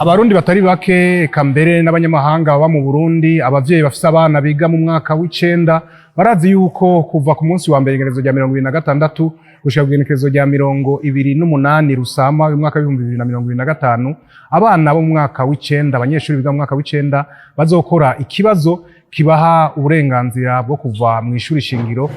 Abarundi batari bake eka mbere n'abanyamahanga baba mu Burundi, abavyeyi bafise abana biga mu mwaka w'icenda barazi yuko kuva ku munsi wa mbere igenekerezo rya 26 gushika ku igenekerezo rya 28 Rusama uyu mwaka w'ibihumbi 2025 abana bo mu mwaka w'icenda, abanyeshuri biga mu mwaka w'icenda bazokora ikibazo kibaha uburenganzira bwo kuva mu ishuri shingiro.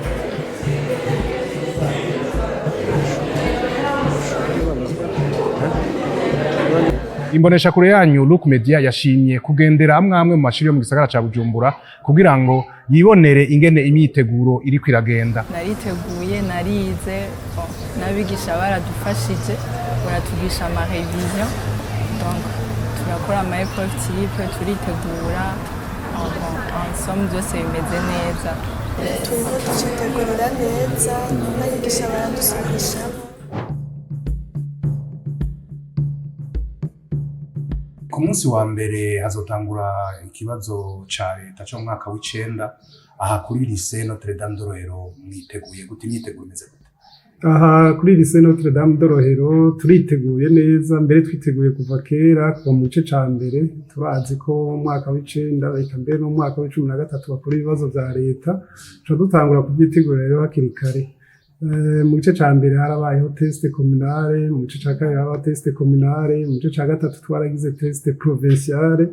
Imbonesha kure yanyu Look Media yashimye kugendera amwe mu mashuri yo mu gisagara ca Bujumbura kugira ngo yibonere ingene imyiteguro iri kwiragenda. Nariteguye, narize, n'abigisha baradufashije, baratugisha ama revision, donc turakora ama épreuve type, turitegura, ensemble byose bimeze neza. Turimo tucitegurira neza, n'abigisha baradusubisha. Ku munsi wa mbere hazotangura ikibazo ca leta cyo mu mwaka w'icenda aha kuri lycée Notre Dame de Rohero. Mwiteguye gute? Imyiteguro imeze gute? Aha kuri lycée Notre Dame de Rohero turiteguye neza, mbere twiteguye kuva kera, kuva mu gice ca mbere turazi ko mu mwaka w'icenda eka mbere no mu mwaka w'13 bakora ibibazo vya leta, tuca dutangura kubyitegura rero hakiri kare. Mu gice ca mbere harabayeho test communale, mu gice ca kabiri harabayeho test communale, mu gice ca gatatu twaragize test provinciale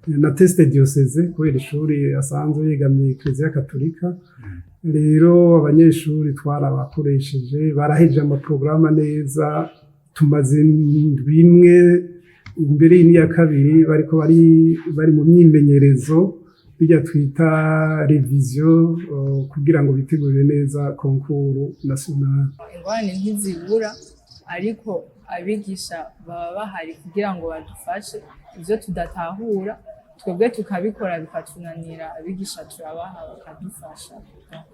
na test diocese kubera ishuri asanzwe yegamiye Eklezia Katolika. Rero abanyeshuri twarabakoresheje, barahejeje amaprograma neza, tumaze bimwe imbere y'iya kabiri bariko bari mu myimenyerezo bijya twita revision kugira ngo bitegurire neza concours national. Ingorane ntizibura, ariko abigisha baba bahari kugira ngo badufashe ivyo tudatahura, twebwe tukabikora bikatunanira, abigisha turabaha bakadufasha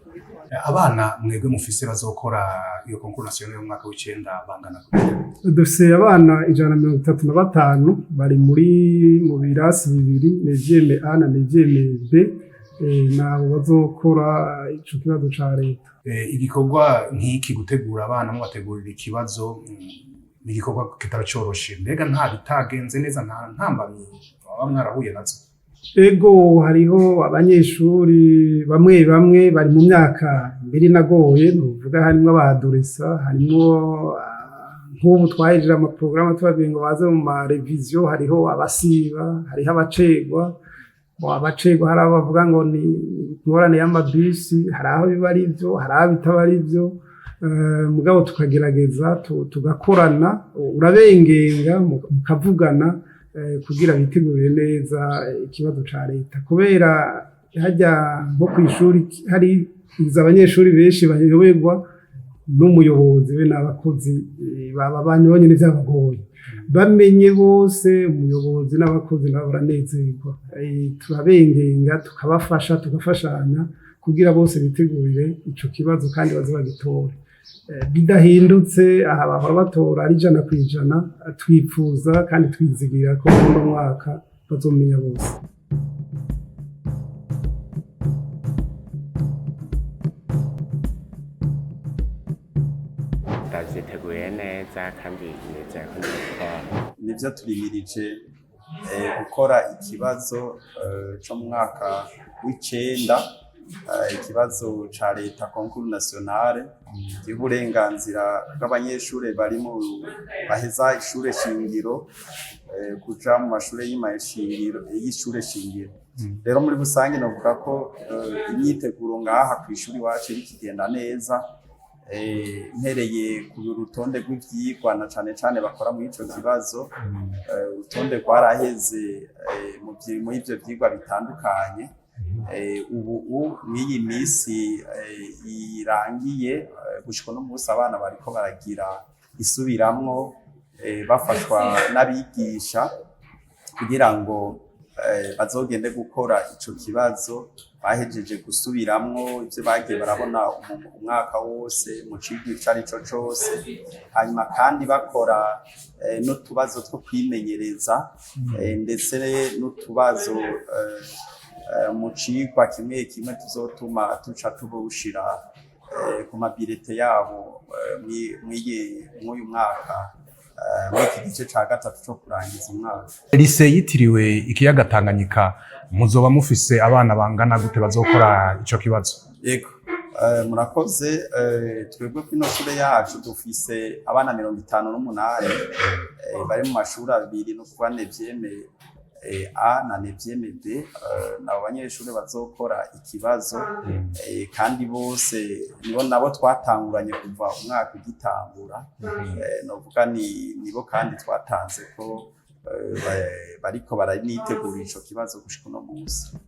kubikora. Abana mwebwe mufise bazokora iyo concours national yo mu mwaka w'icenda bangana gute? Dufise abana 135 bari mu birasi bibiri, Nevyeme A na Nevyeme B, nabo bazokora ico kibazo ca leta. Igikorwa nk'iki gutegura abana mu bategurira ikibazo igikorwa kitaracoroshe, mbega nta bitagenze neza, nta ntambamye baba mwarahuye nazo? Ego hariho abanyeshuri bamwe bari mu myaka mbere nagoye, nuvuga harimo abadurisa, harimo nk'ubu twahejeje amaprograma tubabwiye ngo baze mu ma revision, hariho abasiba, hariho abacegwa, hari abavuga ngo ni ingorane y'amabisi, hari aho biba ari byo, hari aho bitaba ari byo, mugabo tukagerageza tugakorana, urabengenga mukavugana kugira bitegurire neza ikibazo ca leta, kubera hajya nko kw'ishuri hari abanyeshuri benshi bayoberwa n'umuyobozi we n'abakozi baba banyonyene vyabagoye, bamenye bose umuyobozi n'abakozi nabo baranezerwa. Turabengenga tukabafasha, tugafashanya kugira bose bitegurire ico kibazo kandi baze bagitore. Bidahindutse aha bahora batora ari 100%, twipfuza kandi twizigira ko mu mwaka bazomenya bose. Ndaziteguye neza kandi neza gukora. Nivyo turimirije gukora ikibazo cyo mu mwaka w'icenda, ikibazo ca leta concours nationale y'uburenganzira bw'abanyeshure bari mu baheza ishure shingiro kuja mu mashure y'ishure shingiro. Rero muri busangi novuga ko imyiteguro ngaha kw'ishuri wacu ikigenda neza, mpereye ku rutonde rw'ivyigwa na cane bakora muri ico kibazo, urutonde rwaraheze mu ivyo vyigwa bitandukanye. Ubu mw'iyi misi irangiye gushika no munsi abana bariko baragira isubiramwo, bafashwa n'abigisha kugira ngo bazogende gukora ico kibazo bahejeje gusubiramwo ivyo bagiye barabona umwaka wose mu cigwa ico arico cose, hanyuma kandi bakora n'utubazo two kwimenyereza, ndetse n'utubazo mu cigwa kimwe tuzotuma tuca tubushira ku mabirete yabo mw'uyu mwaka muri iki gice ca gatatu co kurangiza umwaka. Lise yitiriwe ikiyaga Tanganyika muzoba mufise abana bangana gute bazokora ico kibazo? Yego, murakoze. Twebwe kwino shure yacu dufise abana 58 bari mu mashuri abiri no kuba nevyeme A na nevyeme B, nabo banyeshure bazokora ikibazo kandi bose nabo twatanguranye kuva umwaka ugitangura. Novuga nibo kandi twatanze ko bariko baranitegura ico kibazo gushika uno munsi.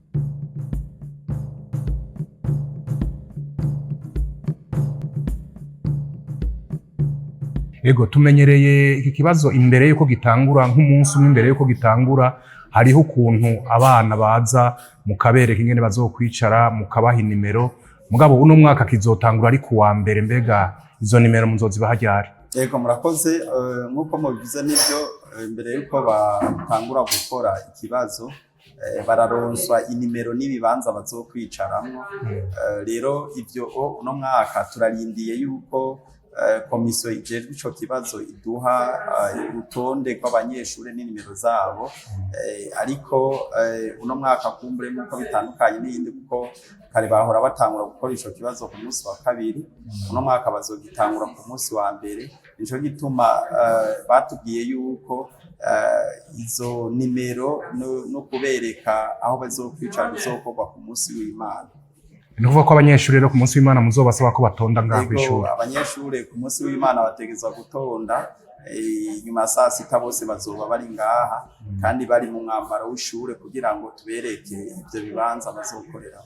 Ego tumenyereye iki kibazo imbere yuko gitangura, nk'umunsi umwe imbere yuko gitangura hariho ukuntu abana baza mukabereka ingene bazokwicara mukabaha inimero, mugabo uno mwaka kizotangura ari kuwa mbere, mbega izo nimero muzozibaha ryari? Yego murakoze. Nk'uko mubivuze nivyo, imbere yuko batangura gukora ikibazo bararonswa inimero n'ibibanza bazokwicaramwo. Rero ivyo uno mwaka turarindiye yuko komisiyo ijejwe ico kibazo iduha urutonde rw'abanyeshure n'inimero zabo, ariko uno mwaka kumbure nuko bitandukanye n'iyindi kuko kare bahora batangura gukora ico kibazo ku munsi wa kabiri, uno mwaka bazogitangura ku munsi wa mbere. Nico gituma batubwiye yuko izo nimero no kubereka aho bazokwicara bizokorwa ku munsi w'Imana. Ni ukuvuga ko abanyeshure rero ku munsi w'Imana muzobasaba ko batonda ngaho kw'ishure? Abanyeshure ku munsi w'Imana bategezwa gutonda nyuma saa sita, bose bazoba bari ngaha kandi bari mu mwambaro w'ishure kugira ngo tubereke ivyo bibanza bazokorera.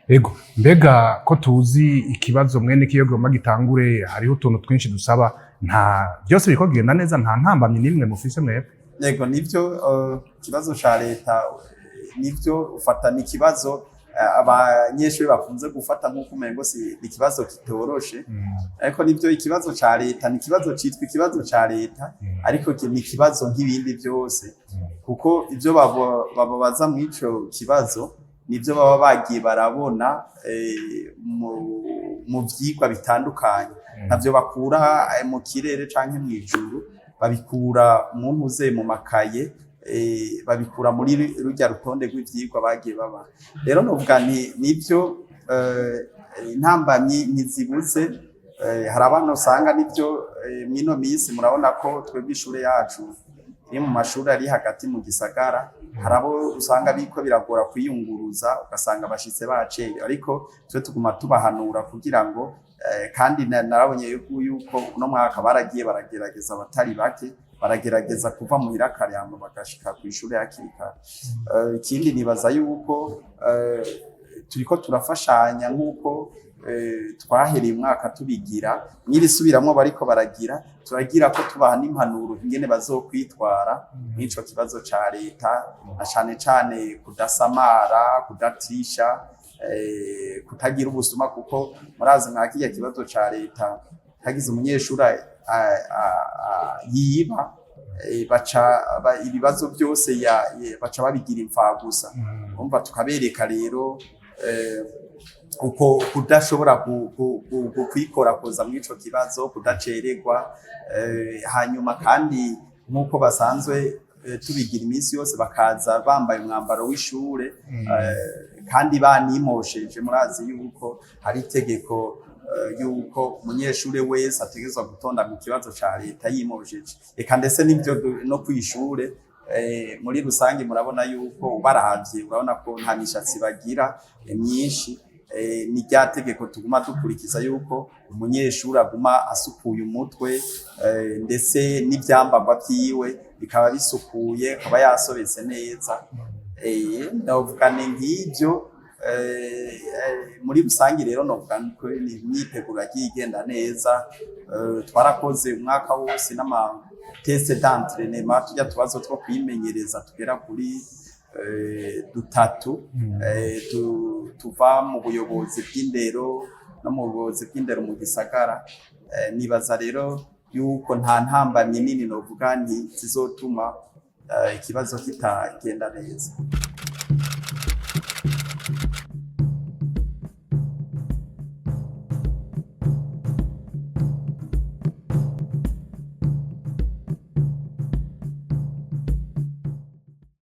Ego, mbega ko tuzi ikibazo mwene kiyogoma gitangure hariho utuntu twinshi dusaba, nta byose biriko bigenda neza, nta ntambamye nimwe mufise mwebwe? Yego nivyo, ikibazo ca leta nivyo ufatana ikibazo abanyeshuri bakunze gufata nk'uko umengo si ikibazo kitoroshe, ariko nivyo ikibazo ca leta ni ikibazo citwa ikibazo ca leta, ariko ni ikibazo nk'ibindi byose, kuko ivyo bababaza mu ico kibazo nivyo baba bagiye barabona mu vyigwa bitandukanye. Navyo bakura mu kirere canke mw'ijuru, babikura mu ntuze mu makaye, babikura muri rujya rutonde rw'ivyigwa bagiye baba. Rero novuga nivyo intambamyi ntizibuze. Hari abana usanga nivyo mwino misi murabona ko twebwe ishure yacu iri mu mashuri ari hagati mu gisagara, hari abo usanga biko biragora kwiyunguruza ugasanga bashitse bacerewe, ariko twe tuguma tubahanura kugira ngo kandi narabonye yuko uno mwaka baragiye baragerageza abatari bake, baragerageza kuva muhira kare hama bagashika kw'ishure hakiri kare. Ikindi nibaza yuko turiko turafashanya nk'uko twahereye umwaka tubigira, nyirisubiramwo bariko baragira, turagira ko tubaha n'impanuro ingene bazokwitwara nk'ico kibazo ca leta, na cane cane kudasamara, kudatisha, kutagira ubusuma, kuko murazi nka kirya kibazo ca leta hagize umunyeshuri yiba ibibazo byose baca babigira imfagusa. Urumva tukabereka rero uko kudashobora kwikora koza mw'ico kibazo, kudacererwa, hanyuma kandi nk'uko basanzwe tubigira iminsi yose bakaza bambaye umwambaro w'ishure, kandi banimosheje. Murazi yuko hari itegeko yuko umunyeshure wese ategerezwa gutonda mu kibazo ca leta yimosheje, eka ndetse n'ivyo no kw'ishure muri rusange murabona yuko ubaravye urabona ko nta mishatsi bagira myinshi. Ni rya tegeko tuguma dukurikiza yuko umunyeshuri aguma asukuye umutwe, ndetse n'ivyambagwa vyiwe bikaba bisukuye, akaba yasobetse neza. Ndavuga ni nk'ivyo muri rusange. Rero novuga ko imyiteguro yagiye igenda neza. Twarakoze umwaka wose n'ama test d'entraînement, tujya tubazo two kwimenyereza tugera kuri dutatu, tuva mu buyobozi bw'indero no mu buyobozi bw'indero mu gisagara. Nibaza rero yuko nta ntambamye nini novuga nti zizotuma ikibazo kitagenda neza.